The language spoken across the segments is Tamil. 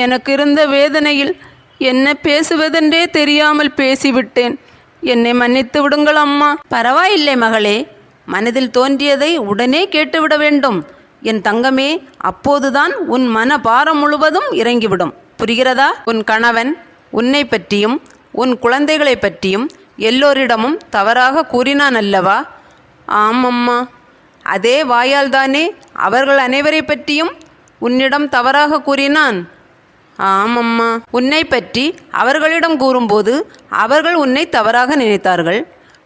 எனக்கு இருந்த வேதனையில் என்ன பேசுவதென்றே தெரியாமல் பேசிவிட்டேன். என்னை மன்னித்து விடுங்கள் அம்மா. பரவாயில்லை மகளே, மனதில் தோன்றியதை உடனே கேட்டுவிட வேண்டும் என் தங்கமே. அப்போதுதான் உன் மன பாரம் முழுவதும் இறங்கிவிடும். புரிகிறதா? உன் கணவன் உன்னை பற்றியும் உன் குழந்தைகளை பற்றியும் எல்லோரிடமும் தவறாக கூறினான் அல்லவா? ஆமம்மா. அதே வாயால்தானே அவர்கள் அனைவரை பற்றியும் உன்னிடம் தவறாக கூறினான்? ஆமம்மா. உன்னை பற்றி அவர்களிடம் கூறும்போது அவர்கள் உன்னை தவறாக நினைத்தார்கள்.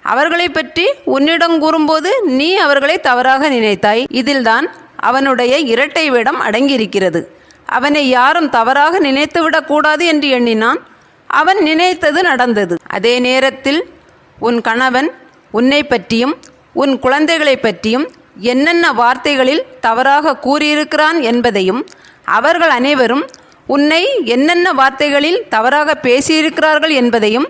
அவர்களை பற்றி உன்னிடம் கூறும்போது நீ அவர்களை தவறாக நினைத்தாய். இதில்தான் அவனுடைய இரட்டை வேடம் அடங்கியிருக்கிறது. அவனை யாரும் தவறாக நினைத்துவிடக்கூடாது என்று எண்ணினான். அவன் நினைத்தது நடந்தது. அதே நேரத்தில் உன் கணவன் உன்னை பற்றியும் உன் குழந்தைகளை பற்றியும் என்னென்ன வார்த்தைகளில் தவறாக கூறியிருக்கிறான் என்பதையும் அவர்கள் அனைவரும் உன்னை என்னென்ன வார்த்தைகளில் தவறாக பேசியிருக்கிறார்கள் என்பதையும்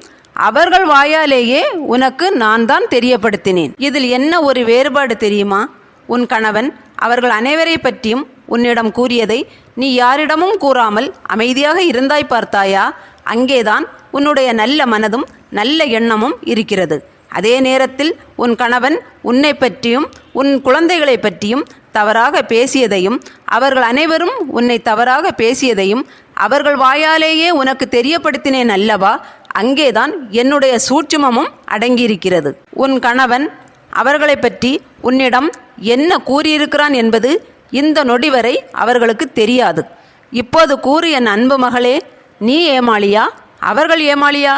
அவர்கள் வாயாலேயே உனக்கு நான் தான் தெரியப்படுத்தினேன். இதில் என்ன ஒரு வேறுபாடு தெரியுமா? உன் கணவன் அவர்கள் அனைவரை பற்றியும் உன்னிடம் கூறியதை நீ யாரிடமும் கூறாமல் அமைதியாக இருந்தாய் பார்த்தாயா? அங்கேதான் உன்னுடைய நல்ல மனதும் நல்ல எண்ணமும் இருக்கிறது. அதே நேரத்தில் உன் கணவன் உன்னை பற்றியும் உன் குழந்தைகளை பற்றியும் தவறாக பேசியதையும் அவர்கள் அனைவரும் உன்னை தவறாக பேசியதையும் அவர்கள் வாயாலேயே உனக்கு தெரியப்படுத்தினேன் அல்லவா? அங்கேதான் என்னுடைய சூட்சுமமும் அடங்கியிருக்கிறது. உன் கணவன் அவர்களை பற்றி உன்னிடம் என்ன கூறியிருக்கிறான் என்பது இந்த நொடி வரை அவர்களுக்கு தெரியாது. இப்போது கூறு என் அன்பு மகளே, நீ ஏமாளியா அவர்கள் ஏமாளியா?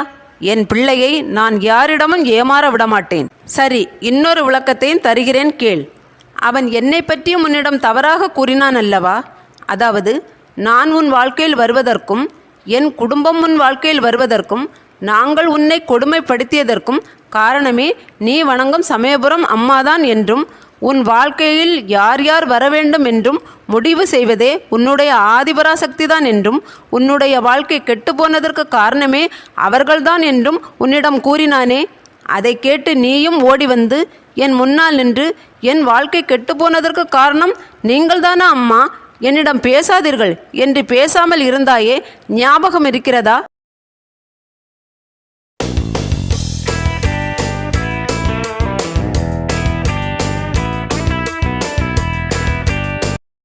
என் பிள்ளையை நான் யாரிடமும் ஏமாற விடமாட்டேன். சரி, இன்னொரு விளக்கத்தையும் தருகிறேன் கேள். அவன் என்னை பற்றியும் உன்னிடம் தவறாக கூறினான் அல்லவா? அதாவது நான் உன் வாழ்க்கையில் வருவதற்கும் என் குடும்பம் உன் வாழ்க்கையில் வருவதற்கும் நாங்கள் உன்னை கொடுமைப்படுத்தியதற்கும் காரணமே நீ வணங்கும் சமயபுரம் அம்மாதான் என்றும் உன் வாழ்க்கையில் யார் யார் வர வேண்டும் என்றும் முடிவு செய்வதே உன்னுடைய ஆதிபராசக்திதான் என்றும் உன்னுடைய வாழ்க்கை கெட்டுப்போனதற்கு காரணமே அவர்கள்தான் என்றும் உன்னிடம் கூறினானே. அதை கேட்டு நீயும் ஓடி வந்து என் முன்னால் நின்று என் வாழ்க்கை கெட்டுப்போனதற்கு காரணம் நீங்கள்தானா அம்மா, என்னிடம் பேசாதீர்கள் என்று பேசாமல் இருந்தாயே, ஞாபகம் இருக்கிறதா?